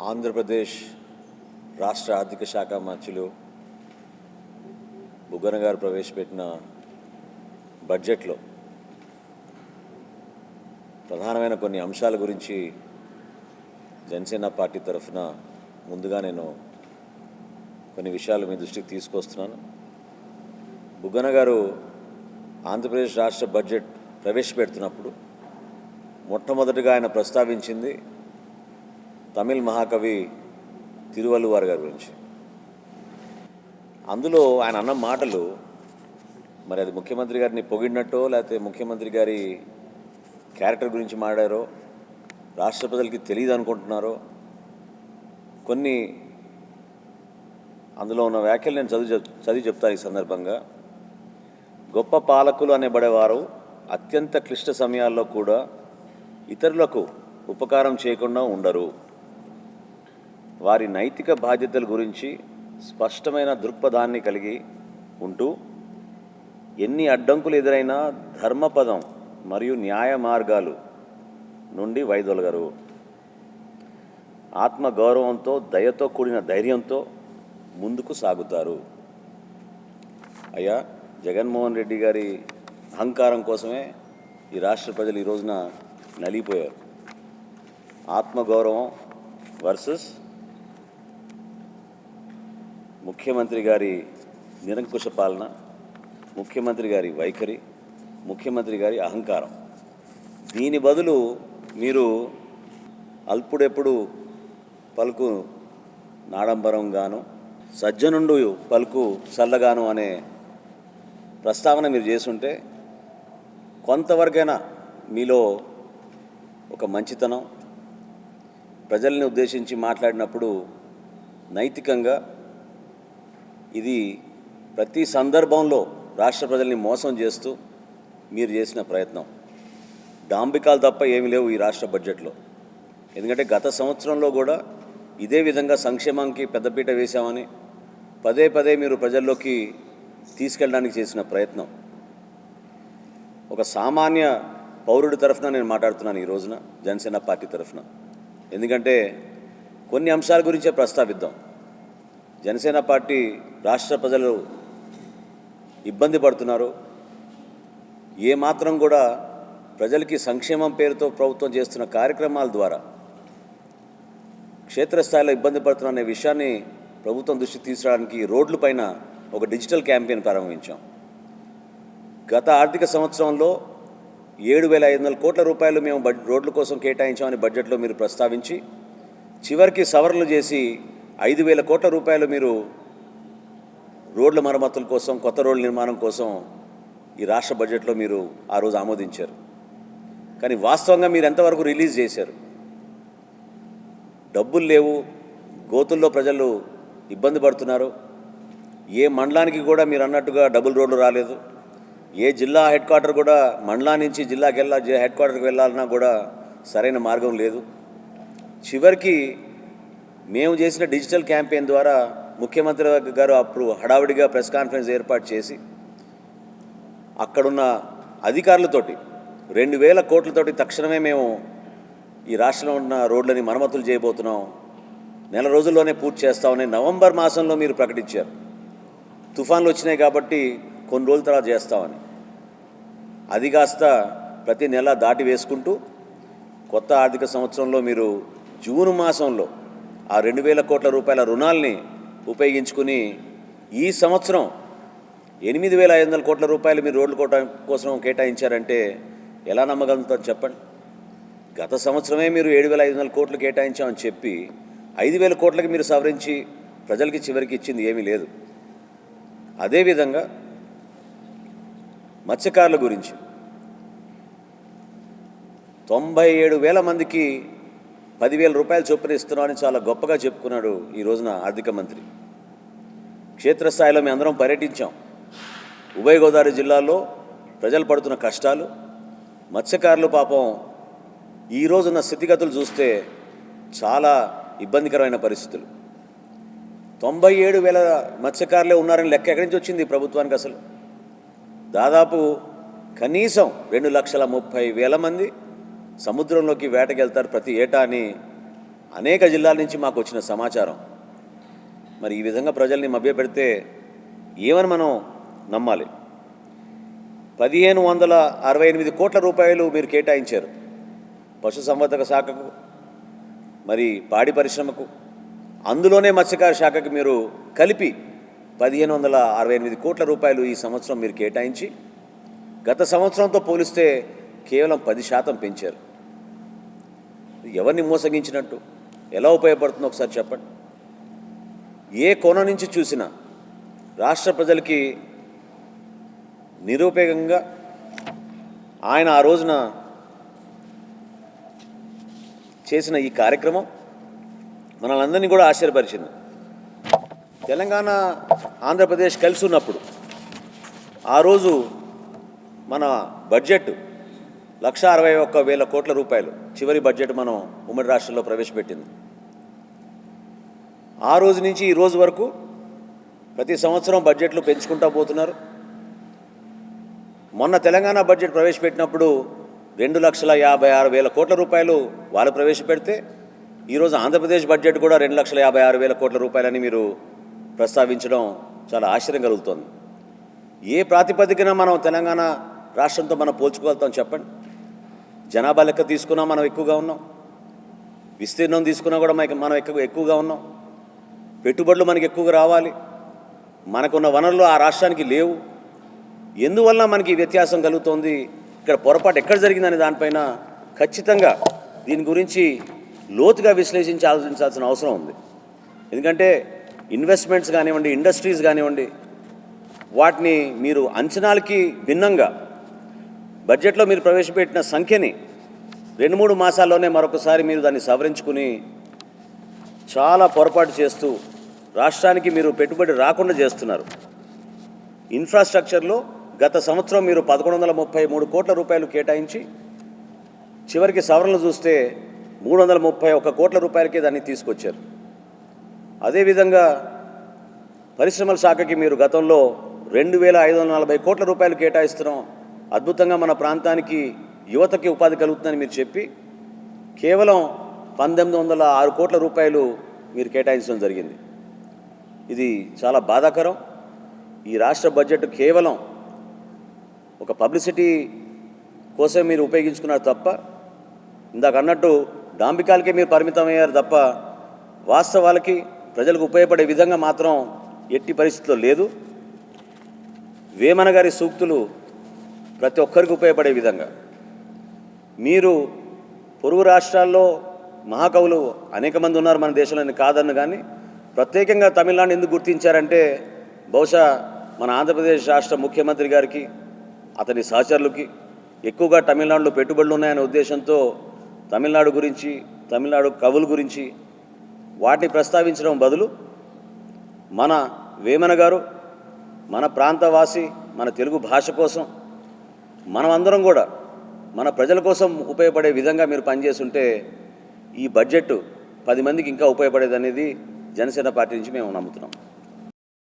ఆంధ్రప్రదేశ్ రాష్ట్ర ఆర్థిక శాఖ మంత్రులు బుగ్గన గారు ప్రవేశపెట్టిన బడ్జెట్లో ప్రధానమైన కొన్ని అంశాల గురించి జనసేన పార్టీ తరఫున ముందుగా నేను కొన్ని విషయాలు మీ దృష్టికి తీసుకొస్తున్నాను. బుగ్గన గారు ఆంధ్రప్రదేశ్ రాష్ట్ర బడ్జెట్ ప్రవేశపెడుతున్నప్పుడు మొట్టమొదటిగా ఆయన ప్రస్తావించింది తమిళ్ మహాకవి తిరువల్లువార్ గారి గురించి. అందులో ఆయన అన్న మాటలు మరి అది ముఖ్యమంత్రి గారిని పొగిడినట్టో లేకపోతే ముఖ్యమంత్రి గారి క్యారెక్టర్ గురించి మాట్లాడారో రాష్ట్ర ప్రజలకి తెలియదు అనుకుంటున్నారో కొన్ని అందులో ఉన్న వ్యాఖ్యలు నేను చదివి చెప్తాను ఈ సందర్భంగా. గొప్ప పాలకులు అనేబడేవారు అత్యంత క్లిష్ట సమయాల్లో కూడా ఇతరులకు ఉపకారం చేయకుండా ఉండరు. వారి నైతిక బాధ్యతల గురించి స్పష్టమైన దృక్పథాన్ని కలిగి ఉంటూ ఎన్ని అడ్డంకులు ఎదురైనా ధర్మపదం మరియు న్యాయ మార్గాలు నుండి వైదొలగరు. ఆత్మగౌరవంతో దయతో కూడిన ధైర్యంతో ముందుకు సాగుతారు. అయ్యా, జగన్మోహన్ రెడ్డి గారి అహంకారం కోసమే ఈ రాష్ట్ర ప్రజలు ఈ రోజున నలిగిపోయారు. ఆత్మగౌరవం వర్సెస్ ముఖ్యమంత్రి గారి నిరంకుశ పాలన, ముఖ్యమంత్రి గారి వైఖరి, ముఖ్యమంత్రి గారి అహంకారం. దీని బదులు మీరు అల్పుడెప్పుడు పలుకు నాడంబరంగాను సజ్జనుండు పలుకు చల్లగాను అనే ప్రస్తావన మీరు చేసుంటే కొంతవరకైనా మీలో ఒక మంచితనం, ప్రజల్ని ఉద్దేశించి మాట్లాడినప్పుడు నైతికంగా ఇది ప్రతి సందర్భంలో రాష్ట్ర ప్రజల్ని మోసం చేస్తూ మీరు చేసిన ప్రయత్నం. డాంబికాలు తప్ప ఏమీ లేవు ఈ రాష్ట్ర బడ్జెట్లో. ఎందుకంటే గత సంవత్సరంలో కూడా ఇదే విధంగా సంక్షేమానికి పెద్దపీట వేశామని పదే పదే మీరు ప్రజల్లోకి తీసుకెళ్ళడానికి చేసిన ప్రయత్నం. ఒక సామాన్య పౌరుడి తరఫున నేను మాట్లాడుతున్నాను ఈ రోజున జనసేన పార్టీ తరఫున. ఎందుకంటే కొన్ని అంశాల గురించే ప్రస్తావిద్దాం. జనసేన పార్టీ రాష్ట్ర ప్రజలు ఇబ్బంది పడుతున్నారు, ఏమాత్రం కూడా ప్రజలకి సంక్షేమం పేరుతో ప్రభుత్వం చేస్తున్న కార్యక్రమాల ద్వారా క్షేత్రస్థాయిలో ఇబ్బంది పడుతున్న అనే విషయాన్ని ప్రభుత్వం దృష్టికి తీసుకురావడానికి రోడ్ల పైన ఒక డిజిటల్ క్యాంపెయిన్ ప్రారంభించాం. గత ఆర్థిక సంవత్సరంలో 7,500 కోట్ల రూపాయలు మేము రోడ్ల కోసం కేటాయించామని బడ్జెట్లో మీరు ప్రస్తావించి చివరికి సవరణలు చేసి 5,000 కోట్ల రూపాయలు మీరు రోడ్ల మరమ్మతుల కోసం, కొత్త రోడ్ల నిర్మాణం కోసం ఈ రాష్ట్ర బడ్జెట్లో మీరు ఆ రోజు ఆమోదించారు. కానీ వాస్తవంగా మీరు ఎంతవరకు రిలీజ్ చేశారు? డబ్బులు లేవు, గోతుల్లో ప్రజలు ఇబ్బంది పడుతున్నారు. ఏ మండలానికి కూడా మీరు అన్నట్టుగా డబుల్ రోడ్లు రాలేదు. ఏ జిల్లా హెడ్ క్వార్టర్ కూడా మండలా నుంచి జిల్లాకి హెడ్ క్వార్టర్కి వెళ్ళాలన్నా కూడా సరైన మార్గం లేదు. చివరికి మేము చేసిన డిజిటల్ క్యాంపెయిన్ ద్వారా ముఖ్యమంత్రి గారు అప్పుడు హడావిడిగా ప్రెస్ కాన్ఫరెన్స్ ఏర్పాటు చేసి అక్కడున్న అధికారులతోటి 2,000 కోట్లతోటి తక్షణమే మేము ఈ రాష్ట్రంలో ఉన్న రోడ్లని మరమ్మతులు చేయబోతున్నాం, నెల రోజుల్లోనే పూర్తి చేస్తామని నవంబర్ మాసంలో మీరు ప్రకటించారు. తుఫాన్లు వచ్చినాయి కాబట్టి కొన్ని రోజుల తర్వాత చేస్తామని. అది కాస్త ప్రతి నెల దాటి వేసుకుంటూ కొత్త ఆర్థిక సంవత్సరంలో మీరు జూన్ మాసంలో ఆ 2,000 కోట్ల రూపాయల రుణాల్ని ఉపయోగించుకుని ఈ సంవత్సరం 8,500 కోట్ల రూపాయలు మీరు రోడ్ల కోసం కేటాయించారంటే ఎలా నమ్మగలుగుతారు చెప్పండి? గత సంవత్సరమే మీరు 7,500 కోట్లు కేటాయించామని చెప్పి 5,000 కోట్లకి మీరు సవరించి ప్రజలకి చివరికి ఇచ్చింది ఏమీ లేదు. అదేవిధంగా మత్స్యకారుల గురించి 97,000 మందికి 10,000 రూపాయలు చొప్పున ఇస్తున్నామని చాలా గొప్పగా చెప్పుకున్నాడు ఈ రోజున ఆర్థిక మంత్రి. క్షేత్రస్థాయిలో మేము అందరం పర్యటించాం. ఉభయ గోదావరి జిల్లాలో ప్రజలు పడుతున్న కష్టాలు, మత్స్యకారులు పాపం ఈ రోజున్న స్థితిగతులు చూస్తే చాలా ఇబ్బందికరమైన పరిస్థితులు. 97,000 మత్స్యకారులే ఉన్నారని లెక్క ఎక్కడి నుంచి వచ్చింది ప్రభుత్వానికి? అసలు దాదాపు కనీసం 2,30,30,000 మంది సముద్రంలోకి వేటకెళ్తారు ప్రతి ఏటా అని అనేక జిల్లాల నుంచి మాకు వచ్చిన సమాచారం. మరి ఈ విధంగా ప్రజల్ని మభ్యపెడితే ఏమని మనం నమ్మాలి? 1568 కోట్ల రూపాయలు మీరు కేటాయించారు పశుసంవర్ధక శాఖకు, మరి పాడి పరిశ్రమకు, అందులోనే మత్స్యకార శాఖకి మీరు కలిపి 1568 కోట్ల రూపాయలు ఈ సంవత్సరం మీరు కేటాయించి గత సంవత్సరంతో పోలిస్తే కేవలం 10% పెంచారు. ఎవరిని మోసగించినట్టు, ఎలా ఉపయోగపడుతుందో ఒకసారి చెప్పండి. ఏ కోణం నుంచి చూసినా రాష్ట్ర ప్రజలకి నిరుపయోగంగా ఆయన ఆ రోజున చేసిన ఈ కార్యక్రమం మనలందరినీ కూడా ఆశ్చర్యపరిచింది. తెలంగాణ ఆంధ్రప్రదేశ్ కలిసి ఉన్నప్పుడు ఆ రోజు మన బడ్జెట్ 1,61,000 కోట్ల రూపాయలు చివరి బడ్జెట్ మనం ఉమ్మడి రాష్ట్రంలో ప్రవేశపెట్టింది. ఆ రోజు నుంచి ఈ రోజు వరకు ప్రతి సంవత్సరం బడ్జెట్లు పెంచుకుంటూ పోతున్నారు. మొన్న తెలంగాణ బడ్జెట్ ప్రవేశపెట్టినప్పుడు 2,56,000 కోట్ల రూపాయలు వాళ్ళు ప్రవేశపెడితే ఈరోజు ఆంధ్రప్రదేశ్ బడ్జెట్ కూడా 2,56,000 కోట్ల రూపాయలని మీరు ప్రస్తావించడం చాలా ఆశ్చర్యం కలుగుతోంది. ఏ ప్రాతిపదికన మనం తెలంగాణ రాష్ట్రంతో మనం పోల్చుకోగలుగుతాం చెప్పండి? జనాభా లెక్క తీసుకున్నా మనం ఎక్కువగా ఉన్నాం, విస్తీర్ణం తీసుకున్నా కూడా మనం ఎక్కువగా ఉన్నాం, పెట్టుబడులు మనకి ఎక్కువగా రావాలి, మనకున్న వనరులు ఆ రాష్ట్రానికి లేవు. ఎందువల్ల మనకి వ్యత్యాసం కలుగుతోంది, ఇక్కడ పొరపాటు ఎక్కడ జరిగిందనే దానిపైన ఖచ్చితంగా దీని గురించి లోతుగా విశ్లేషించి ఆలోచించాల్సిన అవసరం ఉంది. ఎందుకంటే ఇన్వెస్ట్మెంట్స్ కానివ్వండి, ఇండస్ట్రీస్ కానివ్వండి, వాటిని మీరు అంచనాలకి భిన్నంగా బడ్జెట్లో మీరు ప్రవేశపెట్టిన సంఖ్యని 2-3 మాసాల్లోనే మరొకసారి మీరు దాన్ని సవరించుకుని చాలా పొరపాటు చేస్తూ రాష్ట్రానికి మీరు పెట్టుబడి రాకుండా చేస్తున్నారు. ఇన్ఫ్రాస్ట్రక్చర్లో గత సంవత్సరం మీరు 1,133 కోట్ల రూపాయలు కేటాయించి చివరికి సవరణలు చూస్తే 331 కోట్ల రూపాయలకే దాన్ని తీసుకొచ్చారు. అదేవిధంగా పరిశ్రమల శాఖకి మీరు గతంలో 2,540 కోట్ల రూపాయలు కేటాయిస్తున్నాం, అద్భుతంగా మన ప్రాంతానికి యువతకి ఉపాధి కలుగుతుందని మీరు చెప్పి కేవలం 1,906 కోట్ల రూపాయలు మీరు కేటాయించడం జరిగింది. ఇది చాలా బాధాకరం. ఈ రాష్ట్ర బడ్జెట్ కేవలం ఒక పబ్లిసిటీ కోసం మీరు ఉపయోగించుకున్నారు తప్ప, ఇందాక అన్నట్టు డాంబికాలకే మీరు పరిమితమయ్యారు తప్ప వాస్తవాలకి ప్రజలకు ఉపయోగపడే విధంగా మాత్రం ఎట్టి పరిస్థితుల్లో లేదు. వేమన గారి సూక్తులు ప్రతి ఒక్కరికి ఉపయోగపడే విధంగా మీరు పొరుగు రాష్ట్రాల్లో మహాకవులు అనేక మంది ఉన్నారు మన దేశంలో, కాదన్ను. కానీ ప్రత్యేకంగా తమిళనాడు ఎందుకు గుర్తించారంటే బహుశా మన ఆంధ్రప్రదేశ్ రాష్ట్ర ముఖ్యమంత్రి గారికి, అతని సహచరులకి ఎక్కువగా తమిళనాడులో పెట్టుబడులు ఉన్నాయనే ఉద్దేశంతో తమిళనాడు గురించి, తమిళనాడు కవుల గురించి వాటిని ప్రస్తావించడం బదులు మన వేమన గారు మన ప్రాంతవాసి, మన తెలుగు భాష కోసం మనమందరం కూడా మన ప్రజల కోసం ఉపయోగపడే విధంగా మీరు పనిచేస్తుంటే ఈ బడ్జెట్ 10 మందికి ఇంకా ఉపయోగపడేదనేది జనసేన పార్టీ నుంచి మేము నమ్ముతున్నాం.